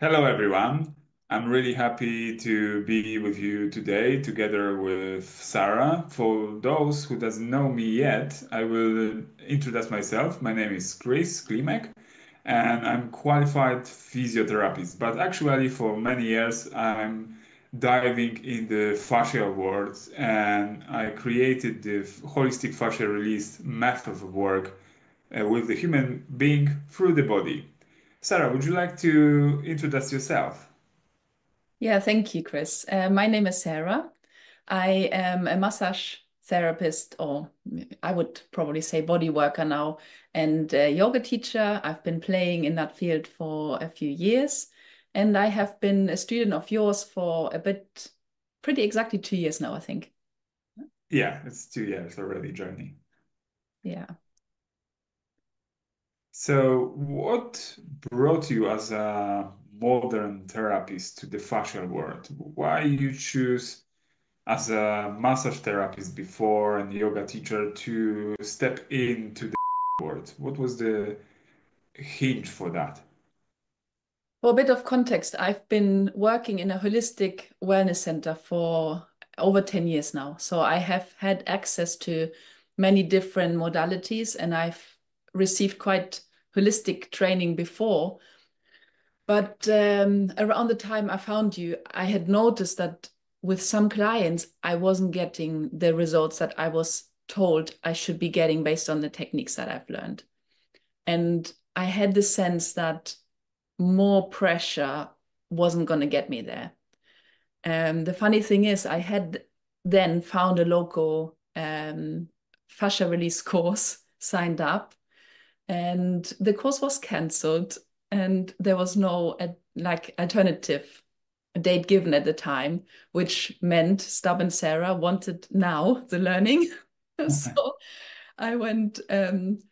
Hello, everyone. I'm really happy to be with you today, together with Sarah. For those who doesn't know me yet, I will introduce myself. My name is Chris Klimek, and I'm qualified physiotherapist. But actually, for many years, I'm diving in the fascia world, and I created the holistic fascia release method of work with the human being through the body. Sarah, would you like to introduce yourself? Yeah, thank you, Chris. My name is Sarah. I am a massage therapist, or I would probably say body worker now, and a yoga teacher. I've been playing in that field for a few years, and I have been a student of yours for pretty exactly 2 years now, I think. Yeah, it's 2 years already journey. Yeah. So, what brought you as a modern therapist to the fascial world? Why you choose as a massage therapist before and yoga teacher to step into the world? What was the hinge for that? For a bit of context, I've been working in a holistic wellness center for over 10 years now. So I have had access to many different modalities and I've received quite holistic training before. But around the time I found you, I had noticed that with some clients, I wasn't getting the results that I was told I should be getting based on the techniques that I've learned. And I had the sense that more pressure wasn't going to get me there. The funny thing is, I had then found a local fascia release course, signed up, and the course was cancelled, and there was no like alternative date given at the time, which meant stubborn Sarah wanted now the learning. So I went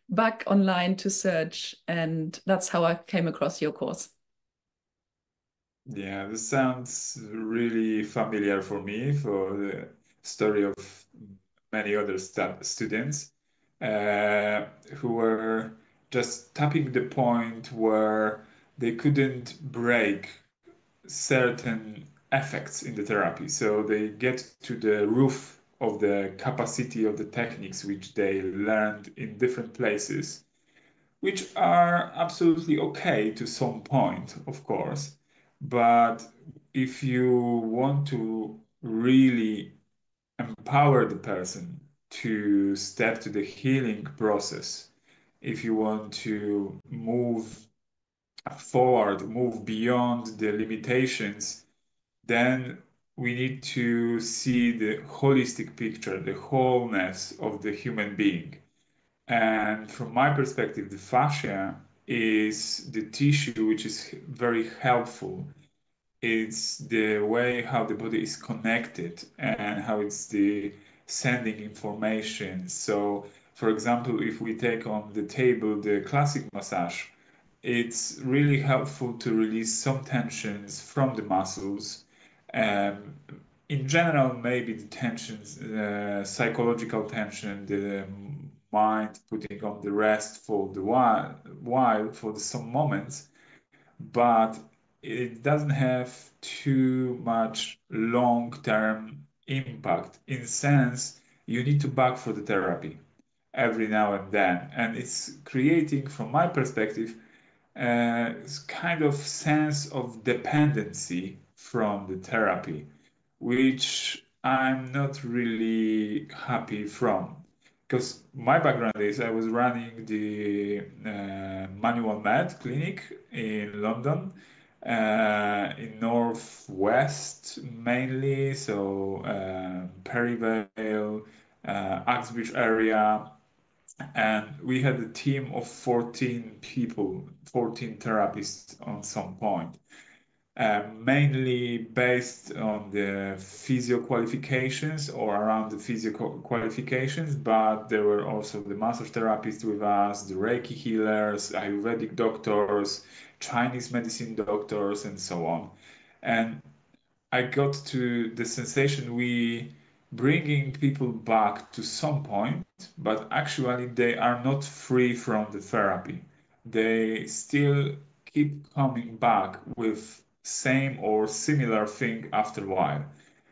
back online to search, and that's how I came across your course. Yeah, this sounds really familiar for me, for the story of many other students uh, who were just tapping the point where they couldn't break certain effects in the therapy. So they get to the roof of the capacity of the techniques which they learned in different places, which are absolutely okay to some point, of course. But if you want to really empower the person to step to the healing process, if you want to move forward, move beyond the limitations, then we need to see the holistic picture, the wholeness of the human being. And from my perspective, the fascia is the tissue which is very helpful. It's the way how the body is connected and how it's the sending information. So, for example, if we take on the table the classic massage, it's really helpful to release some tensions from the muscles. Um, in general, maybe the tensions, psychological tension, the mind putting on the rest for the while for some moments, but it doesn't have too much long-term impact. In sense, you need to back for the therapy every now and then, and it's creating, from my perspective, kind of sense of dependency from the therapy, which I'm not really happy from. Because my background is I was running the manual med clinic in London, in Northwest mainly, so Perivale, Uxbridge area, and we had a team of 14 people, 14 therapists on some point, mainly based on the physio qualifications or around the physio qualifications, but there were also the massage therapists with us, the Reiki healers, Ayurvedic doctors, Chinese medicine doctors, and so on. And I got to the sensation we bringing people back to some point, but actually they are not free from the therapy. They still keep coming back with same or similar thing after a while.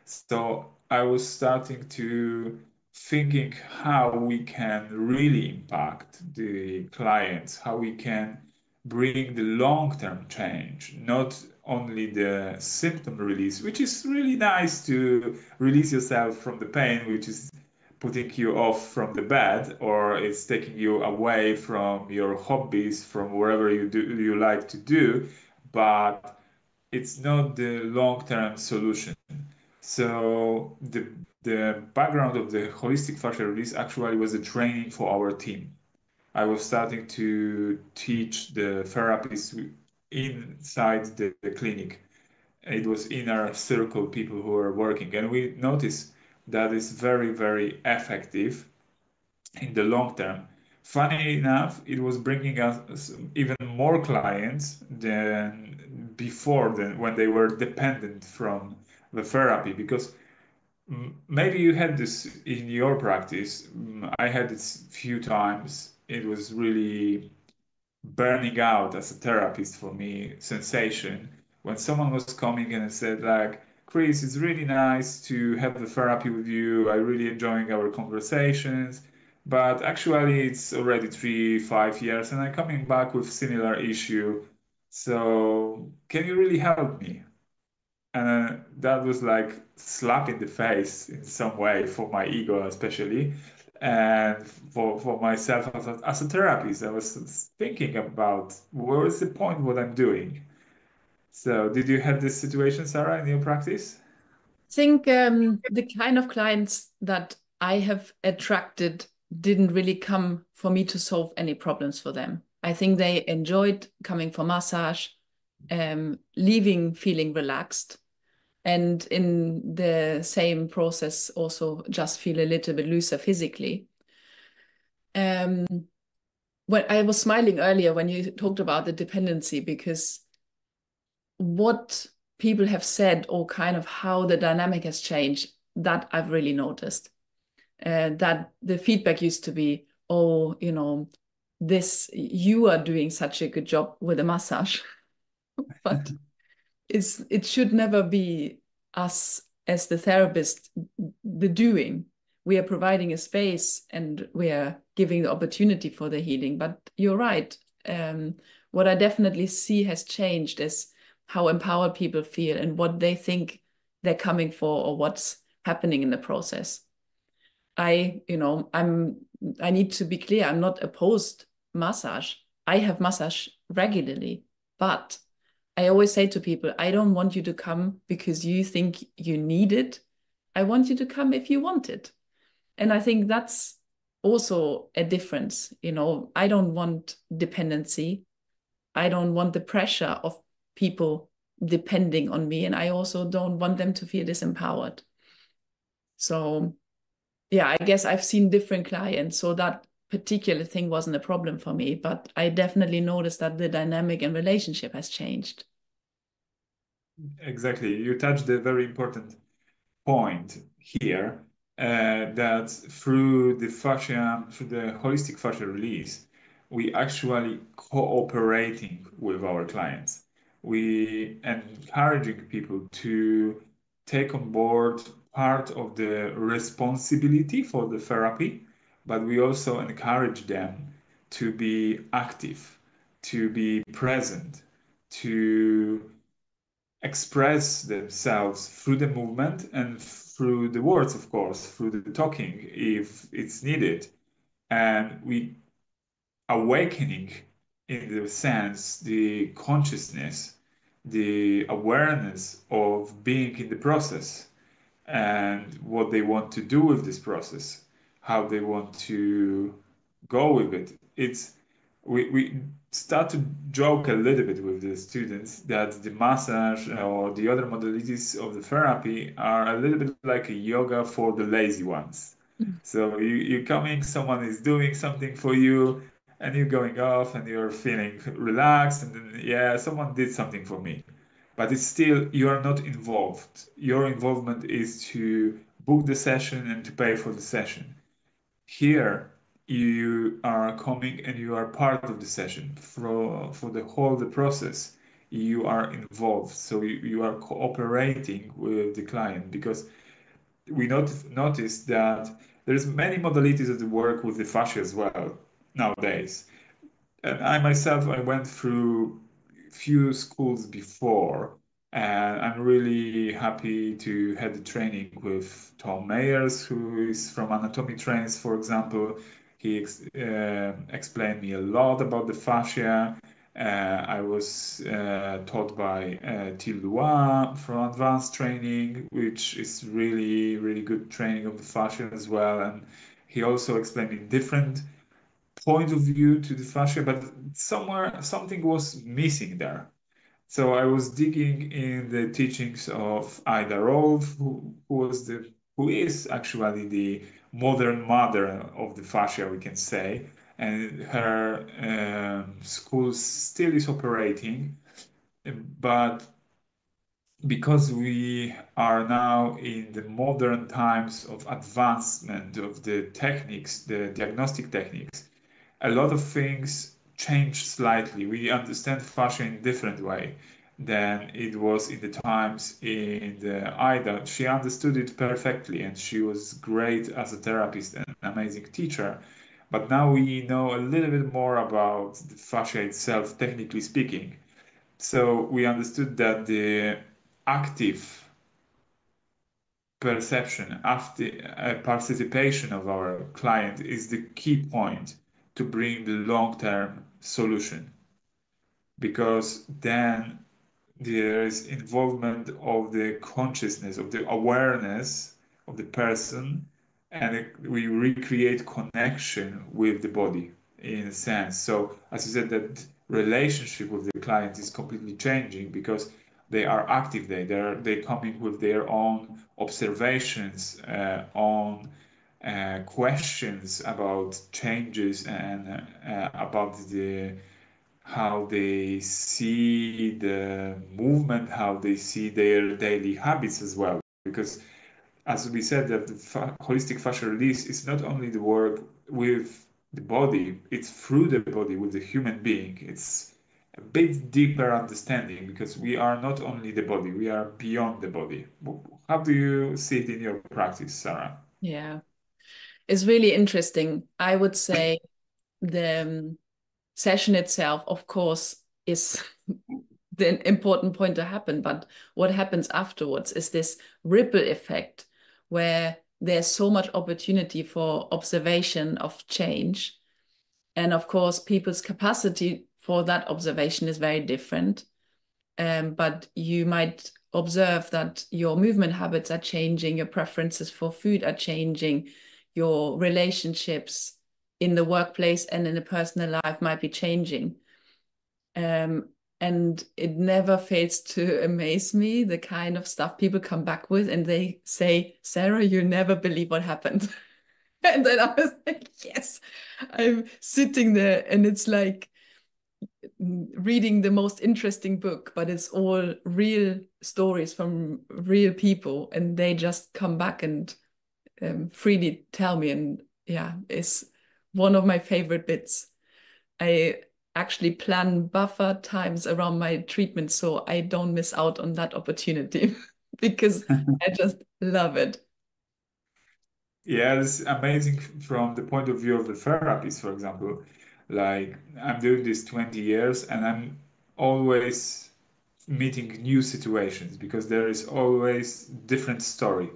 So I was starting to thinking how we can really impact the clients, how we can bring the long-term change, not only the symptom release, which is really nice to release yourself from the pain, which is putting you off from the bed, or it's taking you away from your hobbies, from wherever you like to do, but it's not the long-term solution. So the background of the holistic fascia release actually was a training for our team. I was starting to teach the therapists inside the clinic. It was inner circle people who were working, and we noticed that is very, very effective in the long term. Funny enough, it was bringing us even more clients than before, than when they were dependent from the therapy. Because maybe you had this in your practice. I had it few times. It was really burning out as a therapist for me sensation when someone was coming and said like, Chris, it's really nice to have the therapy with you. I really enjoying our conversations, but actually it's already 3 5 years and I'm coming back with similar issue, so can you really help me? And that was like slap in the face in some way for my ego, especially, and for myself as a therapist. I was thinking about what is the point what I'm doing. So, did you have this situation, Sarah, in your practice? Think the kind of clients that I have attracted didn't really come for me to solve any problems for them. I think they enjoyed coming for massage, leaving feeling relaxed, and in the same process also just feel a little bit looser physically. Um, when I was smiling earlier when you talked about the dependency, because what people have said or kind of how the dynamic has changed, that I've really noticed. That the feedback used to be, oh, this, you are doing such a good job with a massage. But it should never be us as the therapist the doing. We are providing a space and we are giving the opportunity for the healing. But you're right. Um, what I definitely see has changed is how empowered people feel and what they think they're coming for or what's happening in the process. I need to be clear, I'm not opposed massage. I have massage regularly, but I always say to people, I don't want you to come because you think you need it. I want you to come if you want it. And I think that's also a difference. I don't want dependency. I don't want the pressure of people depending on me. And I also don't want them to feel disempowered. So yeah, I guess I've seen different clients, so that particular thing wasn't a problem for me, but I definitely noticed that the dynamic and relationship has changed. Exactly. You touched a very important point here, that through the holistic fascia release, we actually cooperating with our clients. We encouraging people to take on board part of the responsibility for the therapy, but we also encourage them to be active, to be present, to express themselves through the movement and through the words, of course, through the talking if it's needed. And we awakening in the sense the consciousness, the awareness of being in the process and what they want to do with this process, how they want to go with it. We start to joke a little bit with the students that the massage or the other modalities of the therapy are a little bit like a yoga for the lazy ones. So you're coming, someone is doing something for you, and you're going off and you're feeling relaxed, and then, yeah, someone did something for me, but it's still you are not involved. Your involvement is to book the session and to pay for the session. Here, you are coming and you are part of the session for the whole the process. You are involved, so you are cooperating with the client because we noticed that there's many modalities of the work with the fascia as well nowadays. And I myself, I went through few schools before, and I'm really happy to have the training with Tom Mayers, who is from Anatomy Trains, for example. He explained me a lot about the fascia. I was taught by Till Lua from Advanced Training, which is really, really good training of the fascia as well. And he also explained me different point of view to the fascia, but somewhere something was missing there. So I was digging in the teachings of Ida Rolf, who is actually the modern mother of the fascia, we can say, and her school still is operating, but because we are now in the modern times of advancement of the techniques, the diagnostic techniques, a lot of things change slightly. We understand fascia in a different way than it was in the times in the IDA. She understood it perfectly and she was great as a therapist and an amazing teacher. But now we know a little bit more about the fascia itself, technically speaking. So we understood that the active perception, after participation of our client is the key point to bring the long-term solution because then there is involvement of the consciousness, of the awareness of the person, and we recreate connection with the body in a sense. So, as you said, that relationship with the client is completely changing because they are active. They coming with their own observations, on questions about changes and about the how they see the movement, how they see their daily habits as well. Because as we said, that the holistic fascia release is not only the work with the body, it's through the body with the human being. It's a bit deeper understanding because we are not only the body, we are beyond the body. How do you see it in your practice, Sarah? Yeah, it's really interesting. I would say the session itself, of course, is the important point to happen. But what happens afterwards is this ripple effect where there's so much opportunity for observation of change. And of course, people's capacity for that observation is very different. But you might observe that your movement habits are changing, your preferences for food are changing, your relationships in the workplace and in the personal life might be changing. Um, and it never fails to amaze me the kind of stuff people come back with and they say, Sarah, you never believe what happened. And then I was like, yes, I'm sitting there and it's like reading the most interesting book, but it's all real stories from real people and they just come back and freely tell me. And yeah, it's one of my favorite bits. I actually plan buffer times around my treatment so I don't miss out on that opportunity because I just love it. Yeah, it's amazing from the point of view of the therapist, for example. Like, I'm doing this 20 years and I'm always meeting new situations because there is always different story.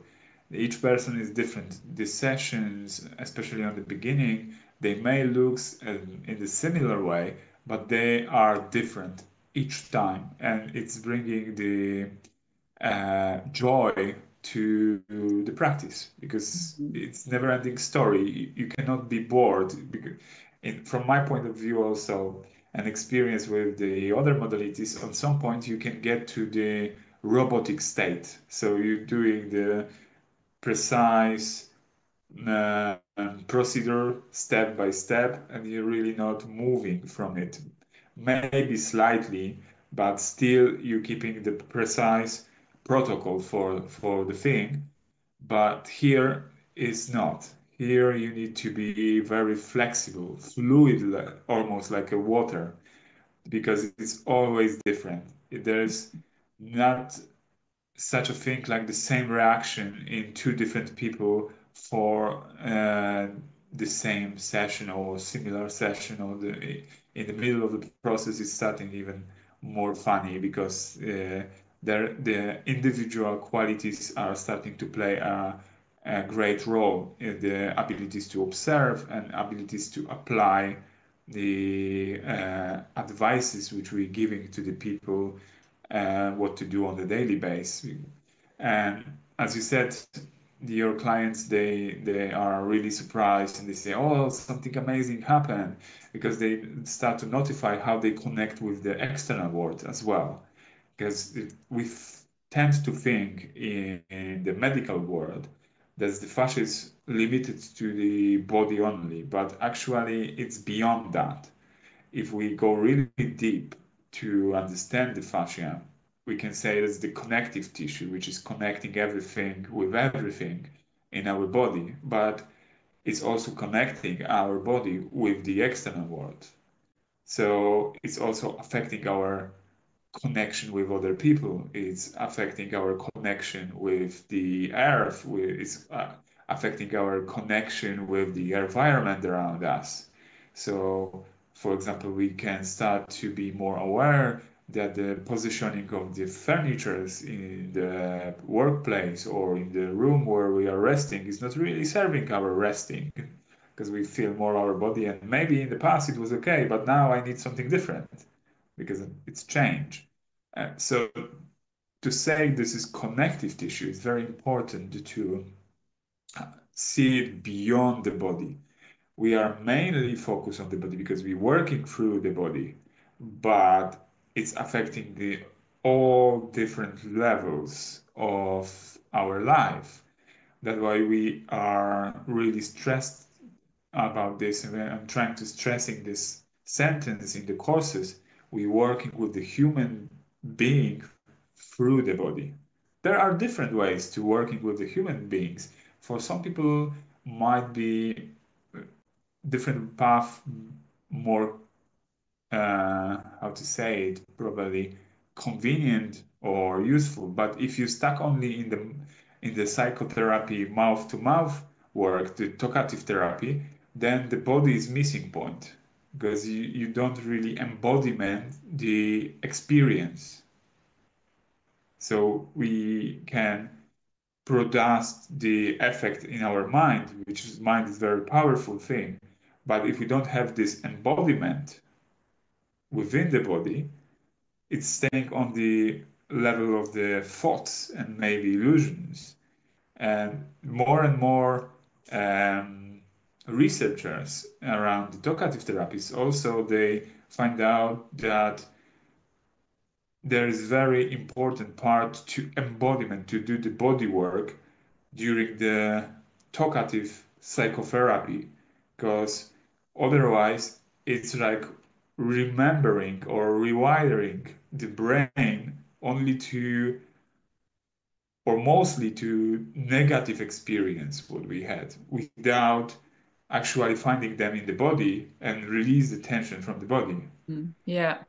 Each person is different. The sessions, especially on the beginning, they may look in the similar way, but they are different each time, and it's bringing the joy to the practice because it's never-ending story. You cannot be bored. Because from my point of view, also an experience with the other modalities, at some point you can get to the robotic state. So you're doing the precise procedure step by step, and you're really not moving from it. Maybe slightly, but still you're keeping the precise protocol for the thing. But here is not. Here you need to be very flexible, fluid, almost like a water, because it's always different. There's not such a thing like the same reaction in two different people for the same session or similar session, or in the middle of the process is starting even more funny because the individual qualities are starting to play a great role in the abilities to observe and abilities to apply the advices which we're giving to the people what to do on the daily basis. And as you said, your clients they are really surprised and they say, "Oh, something amazing happened," because they start to notify how they connect with the external world as well. Because we tend to think in the medical world that the fascia is limited to the body only, but actually it's beyond that. If we go really deep to understand the fascia, we can say it's the connective tissue, which is connecting everything with everything in our body, but it's also connecting our body with the external world. So it's also affecting our connection with other people. It's affecting our connection with the earth. It's affecting our connection with the environment around us. So, for example, we can start to be more aware that the positioning of the furnitures in the workplace or in the room where we are resting is not really serving our resting because we feel more our body, and maybe in the past it was okay, but now I need something different because it's change. So to say this is connective tissue is very important to see it beyond the body. We are mainly focused on the body because we're working through the body, but it's affecting the all different levels of our life. That's why we are really stressed about this, and I'm trying to stressing this sentence in the courses. We're working with the human being through the body. There are different ways to working with the human beings. For some people, might be different path more how to say it probably convenient or useful. But if you stuck only in the psychotherapy mouth to mouth work, the talkative therapy, then the body is missing point because you don't really embodiment the experience. So we can produce the effect in our mind, which is mind is very powerful thing. But if we don't have this embodiment within the body, it's staying on the level of the thoughts and maybe illusions. And more researchers around the talkative therapies also they find out that there is very important part to embodiment to do the body work during the talkative psychotherapy because otherwise it's like remembering or rewiring the brain only to or mostly to negative experience what we had without actually finding them in the body and release the tension from the body. Yeah.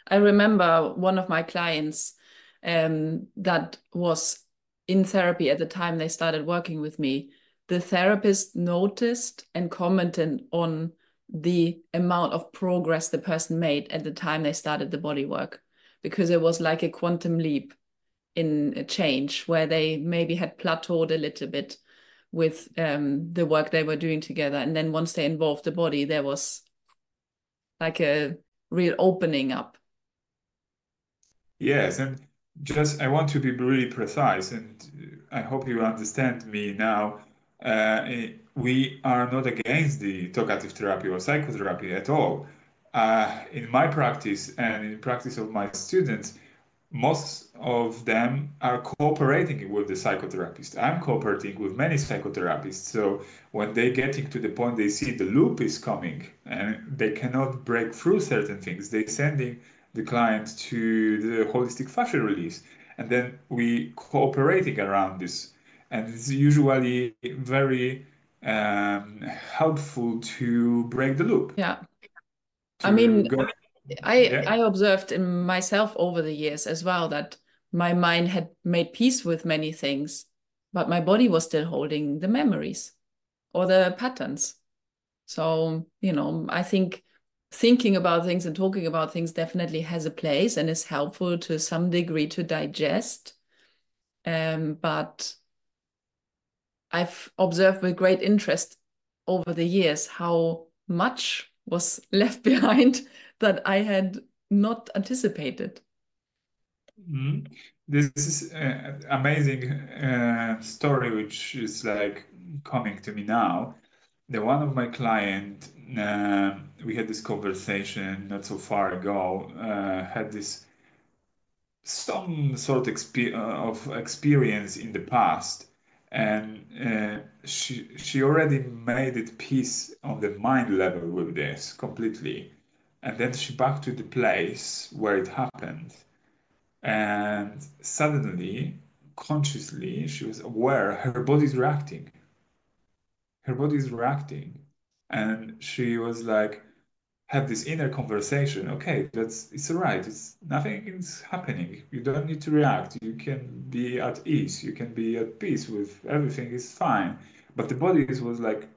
I remember one of my clients that was in therapy at the time they started working with me. The therapist noticed and commented on the amount of progress the person made at the time they started the body work, because it was like a quantum leap in a change where they maybe had plateaued a little bit with the work they were doing together. And then once they involved the body, there was like a real opening up. Yes, and just I want to be really precise, and I hope you understand me now. We are not against the talkative therapy or psychotherapy at all. In my practice and in practice of my students, most of them are cooperating with the psychotherapist. I'm cooperating with many psychotherapists. So when they getting to the point they see the loop is coming and they cannot break through certain things, they sending the client to the holistic fascia release. And then we cooperating around this. And it's usually very helpful to break the loop, Yeah. I to mean, go. I Yeah. observed in myself over the years as well that my mind had made peace with many things, but my body was still holding the memories or the patterns. So, I think thinking about things and talking about things definitely has a place and is helpful to some degree to digest. But I've observed with great interest over the years how much was left behind that I had not anticipated. Mhm. This is amazing story, which is like coming to me now. The one of my client, we had this conversation not so far ago, had this some sort of experience in the past, and she already made it peace on the mind level with this completely, and then she back to the place where it happened, and suddenly, consciously, she was aware her body is reacting, and she was like have this inner conversation. Okay, it's all right. It's nothing is happening. You don't need to react. You can be at ease. You can be at peace with everything is fine. But the body was like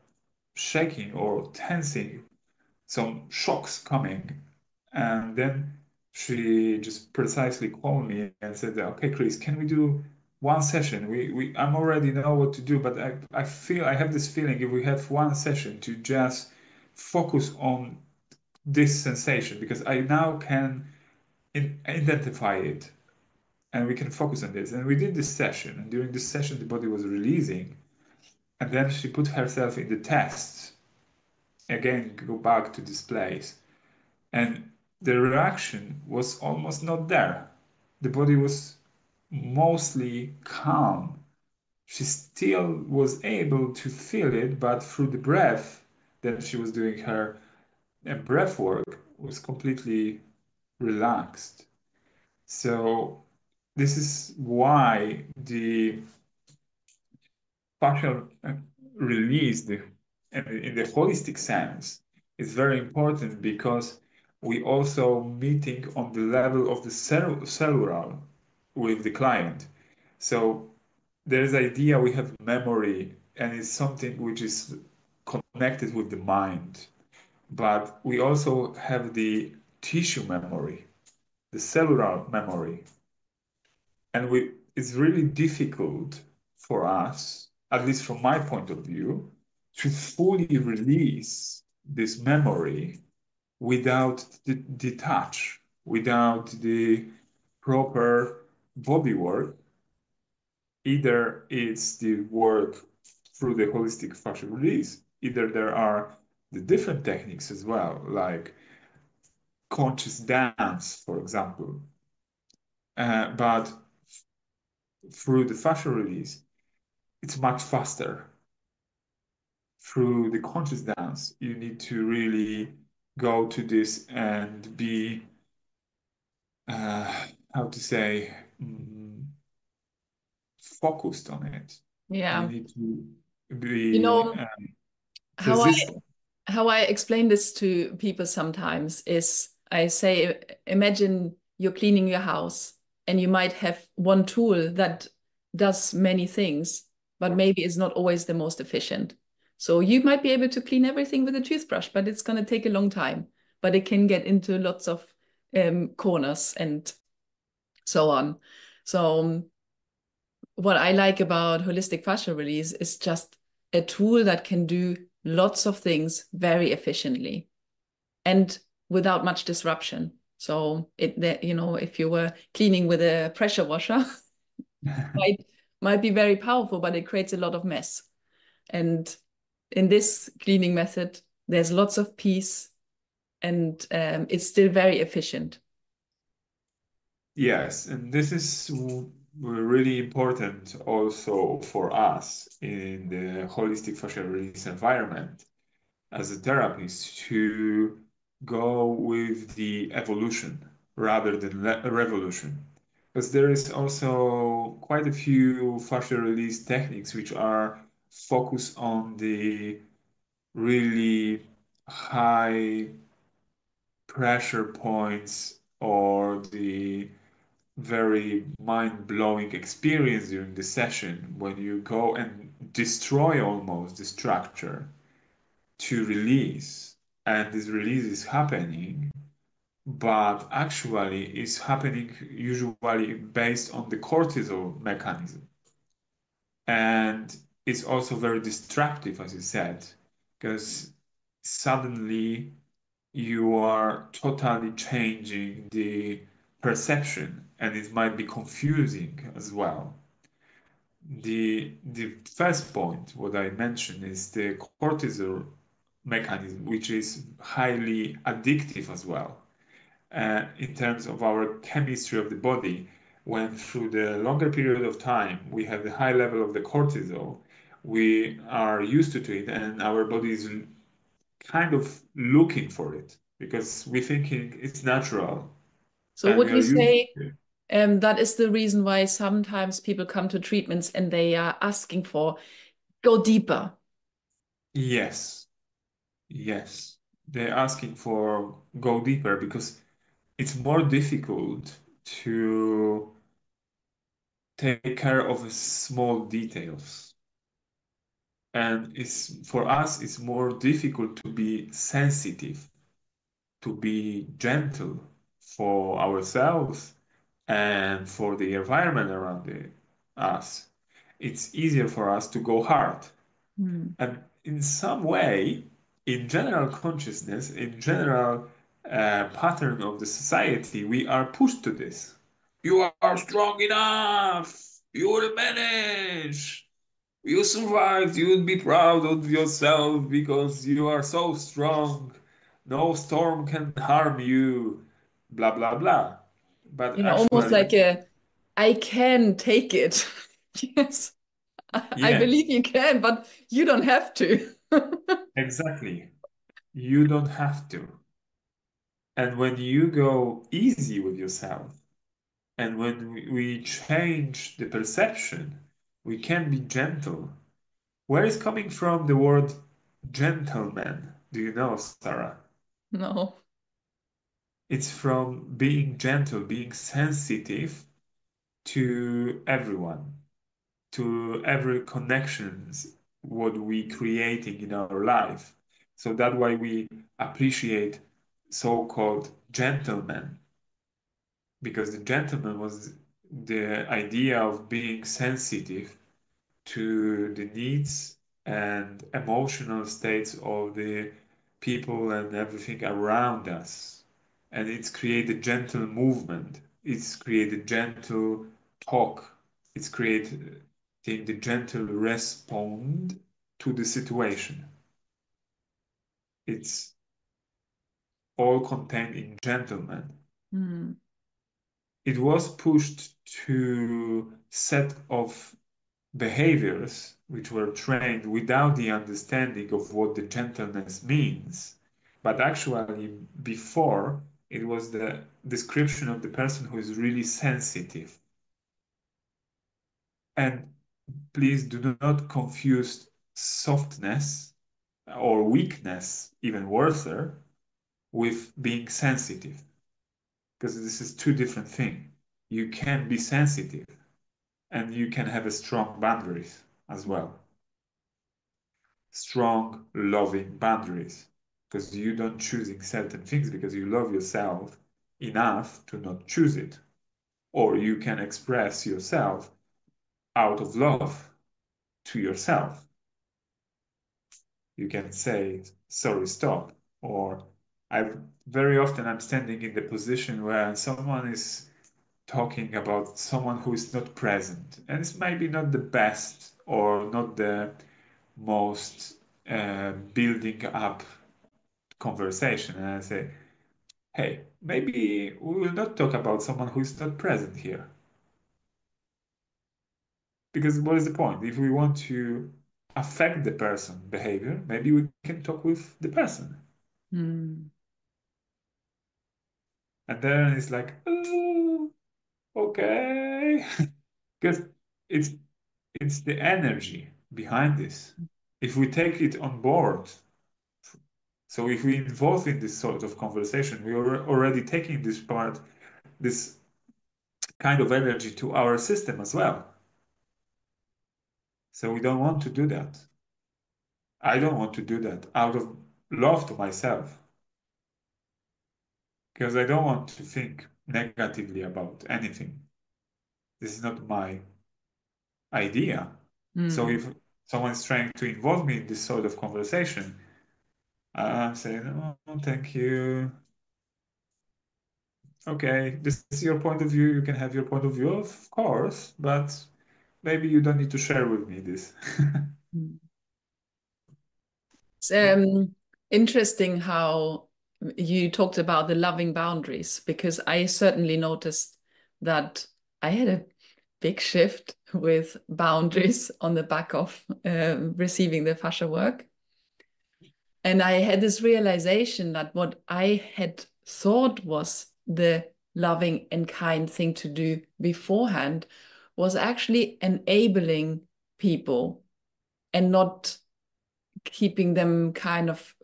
shaking or tensing, some shocks coming. And then she just precisely called me and said, "Okay, Chris, can we do one session? I'm already know what to do, but I feel I have this feeling if we have one session to just focus on this sensation because I now can identify it and we can focus on this." And we did this session, and during this session, the body was releasing, and then she put herself in the tests again, go back to this place, and the reaction was almost not there. The body was mostly calm. She still was able to feel it, but through the breath, then she was doing her breath work was completely relaxed. So this is why the partial release in the holistic sense is very important because we also meeting on the level of the cellular with the client. So there is idea we have memory and it's something which is connected with the mind, but we also have the tissue memory, the cellular memory, and it's really difficult for us, at least from my point of view, to fully release this memory without the detach, without the proper body work. Either it's the work through the holistic fascia release, either there are the different techniques as well, like conscious dance, for example. But through the fascia release, it's much faster. Through the conscious dance, you need to really go to this and be, how to say, focused on it. You Yeah. need to You be know, how I persistent. how I explain this to people sometimes is I say, imagine you're cleaning your house and you might have one tool that does many things, but maybe is not always the most efficient. So you might be able to clean everything with a toothbrush, but it's going to take a long time. But it can get into lots of corners and so on. So what I like about holistic fascia release is just a tool that can do lots of things very efficiently and without much disruption. So if you were cleaning with a pressure washer, might might be very powerful, but it creates a lot of mess. And in this cleaning method, there's lots of peace, and it's still very efficient. Yes, and this is really important also for us in the holistic fascial release environment as a therapist to go with the evolution rather than revolution. Because there is also quite a few fascial release techniques which are focus on the really high pressure points or the very mind-blowing experience during the session when you go and destroy almost the structure to release. And this release is happening, but actually is happening usually based on the cortisol mechanism. And it's also very destructive, as you said, because suddenly you are totally changing the perception and it might be confusing as well. The first point, what I mentioned, is the cortisol mechanism, which is highly addictive as well in terms of our chemistry of the body. When through the longer period of time we have the high level of the cortisol, we are used to it, and our body is kind of looking for it because we thinking it's natural So and would we you are used say to it. that is the reason why sometimes people come to treatments and they are asking for go deeper? Yes, yes. They're asking for go deeper because it's more difficult to take care of small details. And it's for us, it's more difficult to be sensitive, to be gentle for ourselves and for the environment around us. It's easier for us to go hard. Hmm. And in some way, in general consciousness, in general pattern of the society, we are pushed to this. You are strong enough. You will manage. You survived. You would be proud of yourself because you are so strong. No storm can harm you. Blah, blah, blah. But Almost actually, like a I can take it. Yes, I yes, believe you can, but you don't have to. exactly. You don't have to. And when you go easy with yourself, and when we change the perception, we can be gentle. Where is coming from the word gentleman? Do you know, Sarah? No. It's from being gentle, being sensitive to everyone, to every connections what we creating in our life. So that's why we appreciate so-called gentlemen, because the gentleman was the idea of being sensitive to the needs and emotional states of the people and everything around us. And it's created gentle movement. It's created gentle talk. It's created the gentle respond to the situation. It's all contained in gentleman. Hmm. It was pushed to set of behaviors which were trained without the understanding of what the gentleness means. But actually, before, it was the description of the person who is really sensitive. And please do not confuse softness or weakness, even worse, with being sensitive, because this is two different things. You can be sensitive and you can have a strong boundaries as well. Strong, loving boundaries because you don't choosing certain things because you love yourself enough to not choose it. Or you can express yourself out of love to yourself. You can say, sorry, stop. Or I very often I'm standing in the position where someone is talking about someone who is not present. And it's maybe not the best or not the most building up conversation, and I say, hey, maybe we will not talk about someone who is not present here. Because what is the point? If we want to affect the person behavior, maybe we can talk with the person. Hmm. And then it's like, oh, okay. Because it's it's the energy behind this. If we take it on board, so if we involve in this sort of conversation, we are already taking this part, this kind of energy to our system as well. So we don't want to do that. I don't want to do that out of love to myself, because I don't want to think negatively about anything. This is not my idea. So Mm. if someone's trying to involve me in this sort of conversation, I'm saying, oh, thank you. Okay, this is your point of view. You can have your point of view, of course, but maybe you don't need to share with me this. Mm. It's interesting how you talked about the loving boundaries, because I certainly noticed that I had a big shift with boundaries on the back of receiving the fascia work. And I had this realization that what I had thought was the loving and kind thing to do beforehand was actually enabling people and not keeping them kind of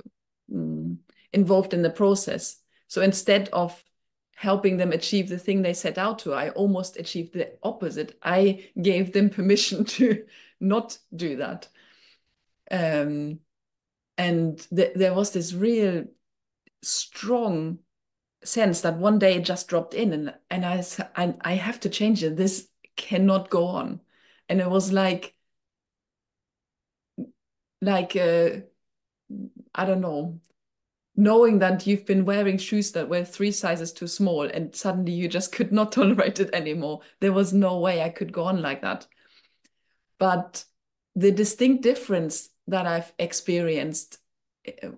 involved in the process. So instead of helping them achieve the thing they set out to, I almost achieved the opposite. I gave them permission to not do that. And there was this real strong sense that one day it just dropped in, and I have to change it. This cannot go on. And it was like I don't know, knowing that you've been wearing shoes that were 3 sizes too small and suddenly you just could not tolerate it anymore. There was no way I could go on like that. But the distinct difference that I've experienced,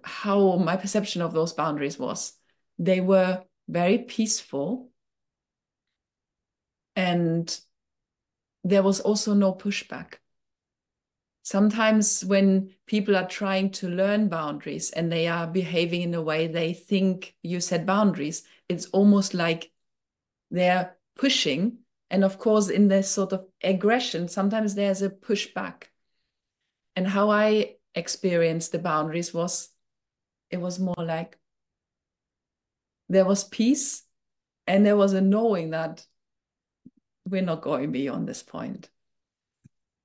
how my perception of those boundaries was, they were very peaceful, and there was also no pushback. Sometimes when people are trying to learn boundaries and they are behaving in a way they think you set boundaries, it's almost like they're pushing. And of course, in this sort of aggression, sometimes there's a pushback. And how I experienced the boundaries was, it was more like there was peace and there was a knowing that we're not going beyond this point.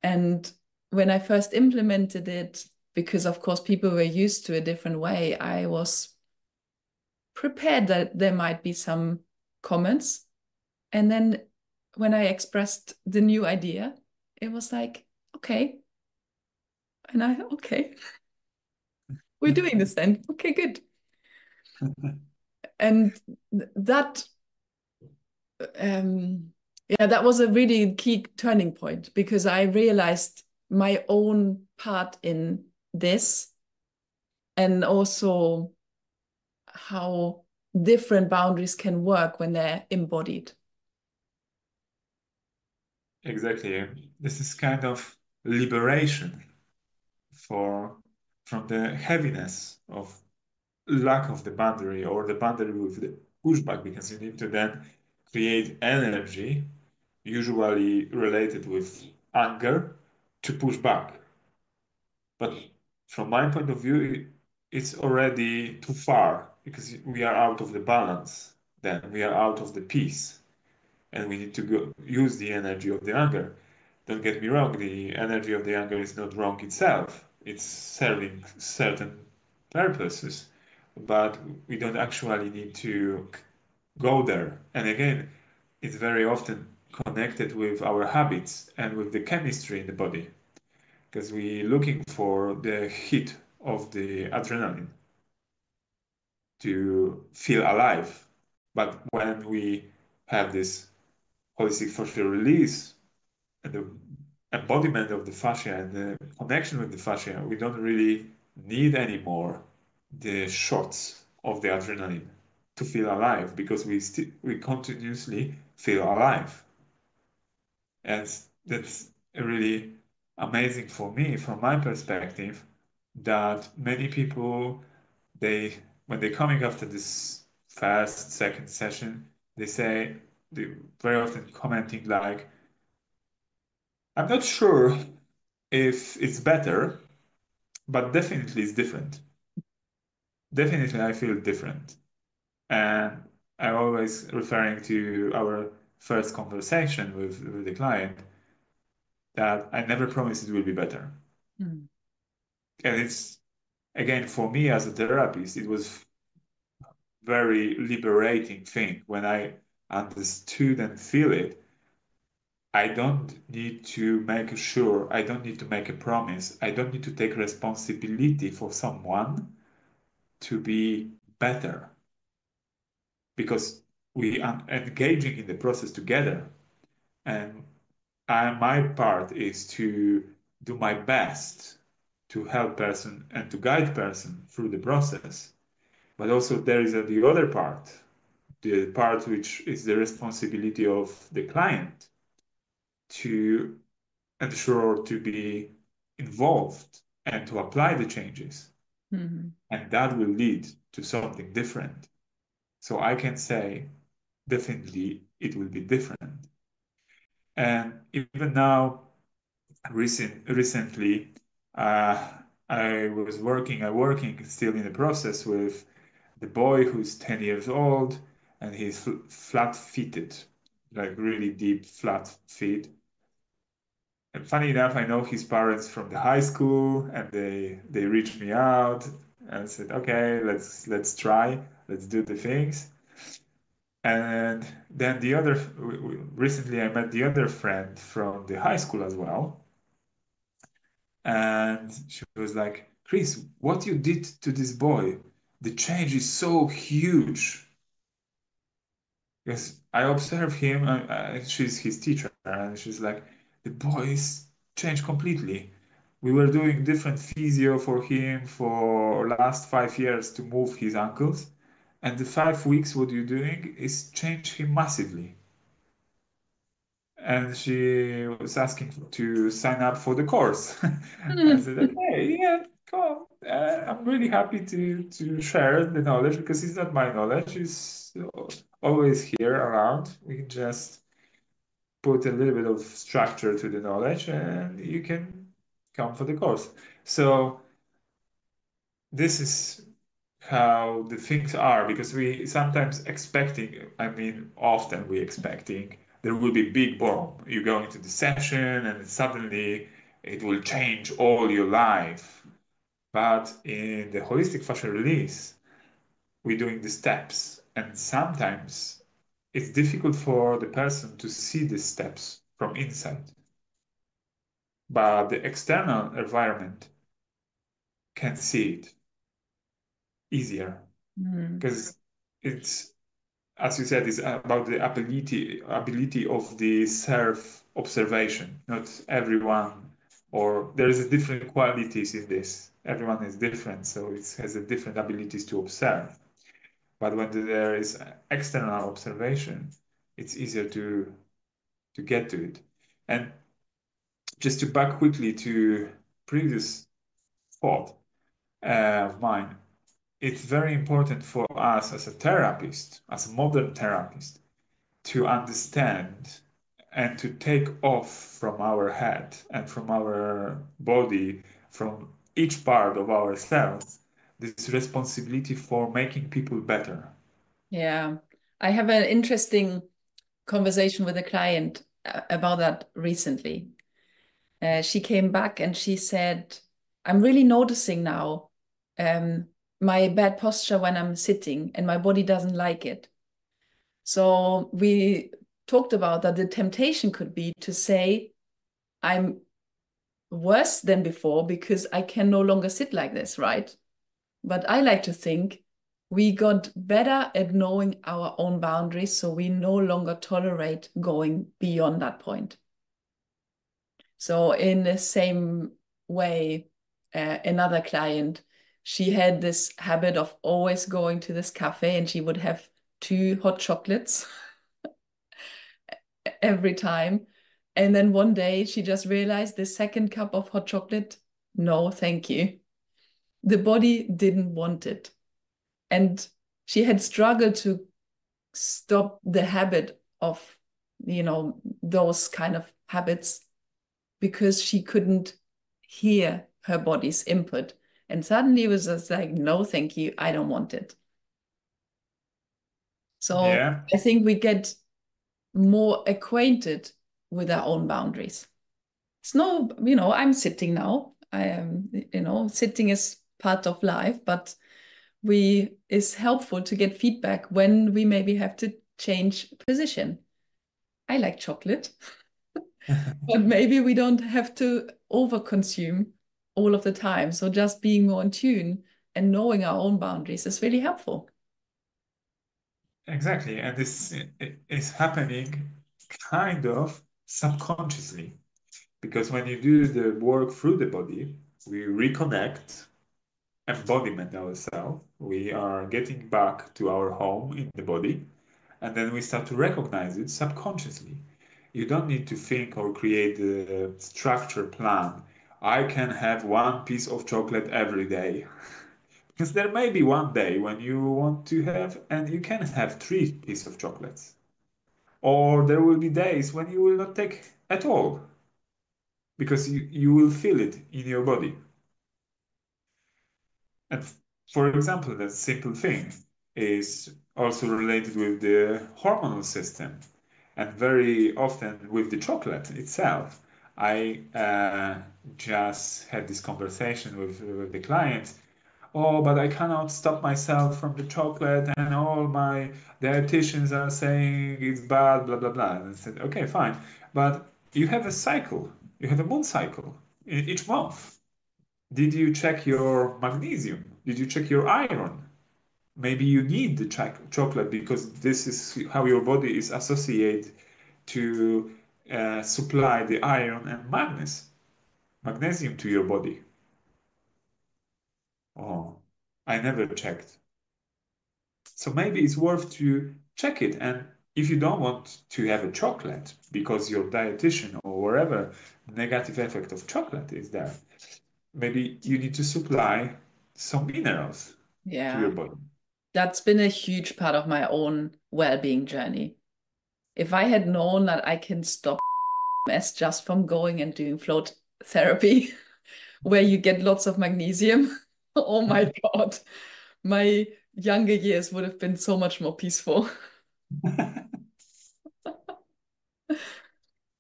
And when I first implemented it, because of course people were used to a different way, I was prepared that there might be some comments. And then when I expressed the new idea, it was like, okay. And okay, we're doing this then. Okay, good. And that, yeah, that was a really key turning point, because I realized my own part in this, and also how different boundaries can work when they're embodied. Exactly. This is kind of liberation for from the heaviness of lack of the boundary or the boundary with the pushback, because you need to then create energy, usually related with anger, to push back. But from my point of view, it's already too far, because we are out of the balance, then we are out of the peace, and we need to go use the energy of the anger. Don't get me wrong, the energy of the anger is not wrong itself. It's serving certain purposes, but we don't actually need to go there. And again, it's very often connected with our habits and with the chemistry in the body, because we're looking for the hit of the adrenaline to feel alive. But when we have this holistic fascia release and the embodiment of the fascia and the connection with the fascia, we don't really need anymore the shots of the adrenaline to feel alive, because we continuously feel alive. And that's really amazing for me, from my perspective, that many people, they when they're coming after this first, second session, they say, they very often commenting like, I'm not sure if it's better, but definitely it's different. Definitely, I feel different. And I'm always referring to our first conversation with the client that I never promise it will be better. Mm. And it's, again, for me as a therapist, it was very liberating thing when I understood and feel it. I don't need to make sure, I don't need to make a promise, I don't need to take responsibility for someone to be better because we are engaging in the process together. And my part is to do my best to help person and to guide person through the process. But also there is the other part, the part which is the responsibility of the client to ensure to be involved and to apply the changes. Mhm. And that will lead to something different. So I can say definitely it will be different. And even now, recently, uh, I working still in the process with the boy who's 10 years old and he's flat-footed, like really deep flat feet. And funny enough, I know his parents from the high school, and they reached me out and said, "Okay, let's try, let's do the things." And then recently I met the other friend from the high school as well, and she was like, "Chris, what you did to this boy, the change is so huge." Because I observe him, she's his teacher, and she's like, the boys changed completely. We were doing different physio for him for last 5 years to move his ankles, and the 5 weeks what you're doing is change him massively. And she was asking to sign up for the course. I said, okay, yeah, come on. I'm really happy to share the knowledge because it's not my knowledge. It's always here around. We can just put a little bit of structure to the knowledge and you can come for the course. So this is how the things are because we sometimes expecting, I mean, often we expecting there will be big bomb. You go into the session and suddenly it will change all your life. But in the holistic fascia release, we're doing the steps, and sometimes it's difficult for the person to see the steps from inside. But the external environment can see it easier Mm. because it's, as you said, it's about the ability of the self observation. Not everyone, or there is different qualities in this. Everyone is different, so it has a different abilities to observe. But when there is external observation, it's easier to get to it. And just to back quickly to previous thought of mine, it's very important for us as a therapist, as a modern therapist, to understand and to take off from our head and from our body, from each part of ourselves, this responsibility for making people better. Yeah. I have an interesting conversation with a client about that recently. She came back and she said, I'm really noticing now um, my bad posture when I'm sitting and my body doesn't like it. So we talked about that the temptation could be to say, I'm worse than before because I can no longer sit like this, right? But I like to think we got better at knowing our own boundaries, so we no longer tolerate going beyond that point. So in the same way, another client, she had this habit of always going to this cafe and she would have two hot chocolates every time. And then one day she just realized the second cup of hot chocolate, no, thank you. The body didn't want it. And she had struggled to stop the habit of, those kind of habits because she couldn't hear her body's input. And suddenly it was just like, no, thank you, I don't want it. So Yeah, I think we get more acquainted with our own boundaries. It's no, I'm sitting now. I am, sitting is part of life, but we is helpful to get feedback when we maybe have to change position. I like chocolate, but maybe we don't have to overconsume all of the time. So just being more in tune and knowing our own boundaries is really helpful. exactly. And this is happening kind of subconsciously because when you do the work through the body, we reconnect, embodiment ourselves. We are getting back to our home in the body, and then we start to recognize it subconsciously. You don't need to think or create a structure plan. I can have one piece of chocolate every day. Because there may be one day when you want to have, and you can have three pieces of chocolates. Or there will be days when you will not take at all, because you will feel it in your body. And for example, that simple thing is also related with the hormonal system and very often with the chocolate itself. I just had this conversation with the client. Oh, but I cannot stop myself from the chocolate, and all my dietitians are saying it's bad, blah, blah, blah. And I said, okay, fine. But you have a cycle, you have a moon cycle in each month. Did you check your magnesium? Did you check your iron? Maybe you need the chocolate because this is how your body is associated to supply the iron and magnesium to your body. Oh, I never checked. So maybe it's worth to check it. And if you don't want to have a chocolate because your dietitian or whatever negative effect of chocolate is there, maybe you need to supply some minerals to Yeah, your body. that's been a huge part of my own well-being journey. If I had known that I can stop MS just from going and doing float therapy, where you get lots of magnesium, oh my God, my younger years would have been so much more peaceful.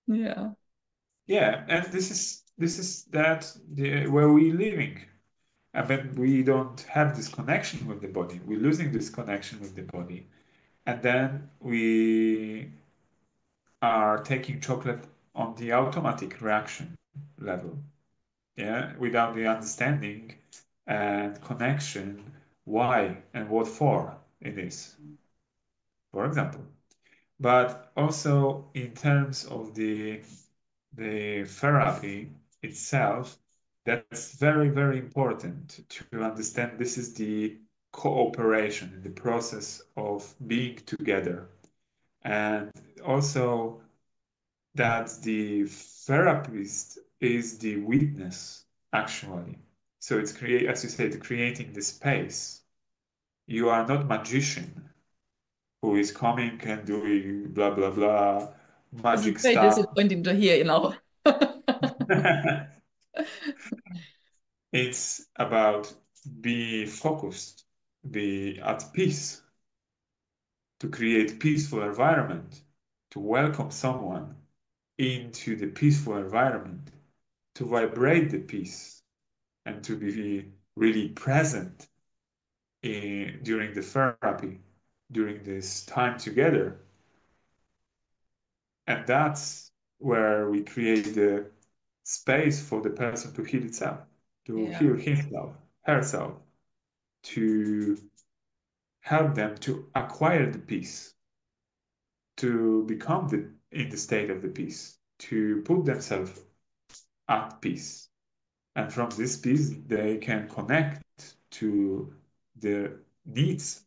Yeah. Yeah, and this is that where we living. And when we don't have this connection with the body, we're losing this connection with the body. And then we are taking chocolate on the automatic reaction level, yeah, without the understanding and connection why and what for it is, for example. But also in terms of the therapy itself, that's very, very important to understand. This is the cooperation in the process of being together. And also that the therapist is the witness, actually. So it's as you said, creating the space. You are not magician who is coming and doing blah blah blah This is magic very stuff. disappointing to hear. It's about be focused, be at peace, to create peaceful environment, to welcome someone into the peaceful environment, to vibrate the peace, and to be really present during the therapy, during this time together. And that's where we create the space for the person to heal itself, to Yeah. heal himself, herself, to help them to acquire the peace, to become in the state of the peace, to put themselves at peace. And from this peace, they can connect to the needs,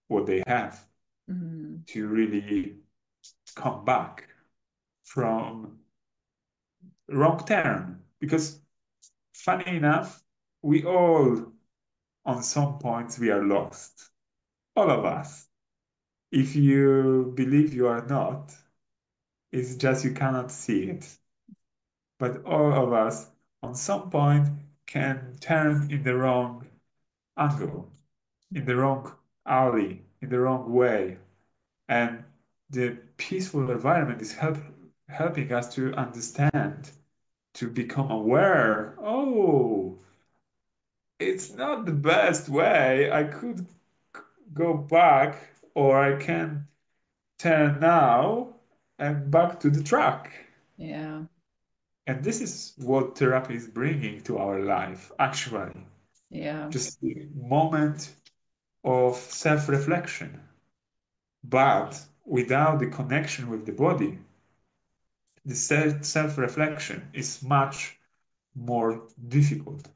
what they have, Mm. to really come back from wrong turn. Because funny enough, we all, on some points, we are lost. All of us. If you believe you are not, it's just you cannot see it. But all of us on some point can turn in the wrong angle, in the wrong alley, in the wrong way. And the peaceful environment is helping us to understand, to become aware. Oh, it's not the best way. I could go back, or I can turn now and back to the track. Yeah. And this is what therapy is bringing to our life, actually. Yeah. Just a moment of self-reflection. But without the connection with the body, the self-reflection is much more difficult.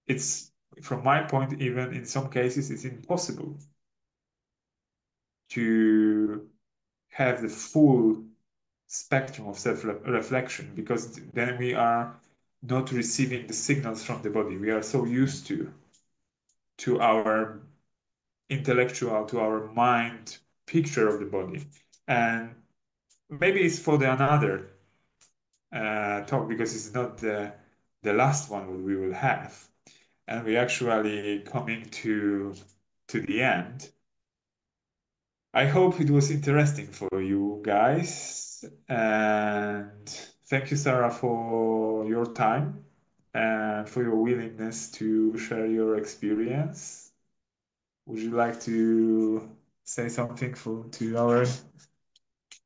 It's, from my point, even in some cases, it's impossible to have the full spectrum of self-reflection because then we are not receiving the signals from the body. We are so used to our intellectual, to our mind picture of the body. And maybe it's for the another talk because it's not the last one we will have. And we're actually coming to the end. I hope it was interesting for you guys. And thank you, Sarah, for your time and for your willingness to share your experience. Would you like to say something to our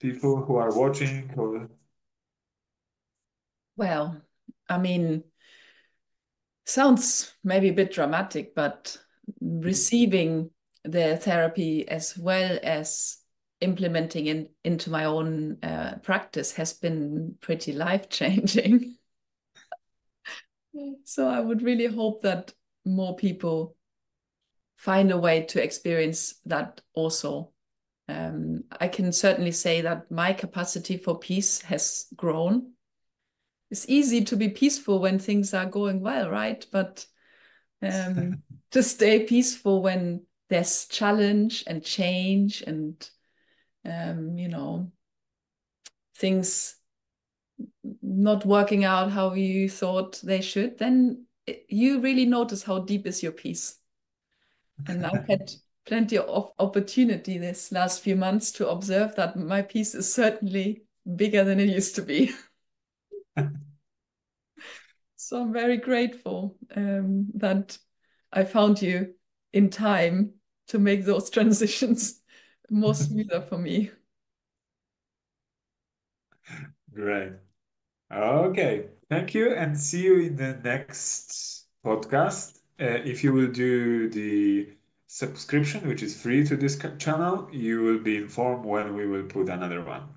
people who are watching? Or Well, I mean, sounds maybe a bit dramatic, but receiving the therapy as well as implementing into my own practice has been pretty life-changing. So I would really hope that more people find a way to experience that also. I can certainly say that my capacity for peace has grown. It's easy to be peaceful when things are going well, right? But to stay peaceful when there's challenge and change and things not working out how you thought they should, then you really notice how deep is your peace. And I've had plenty of opportunity this last few months to observe that my peace is certainly bigger than it used to be. So I'm very grateful that I found you in time to make those transitions more smoother for me. great. Okay. Thank you and see you in the next podcast. If you will do the subscription, which is free to this channel, you will be informed when we will put another one.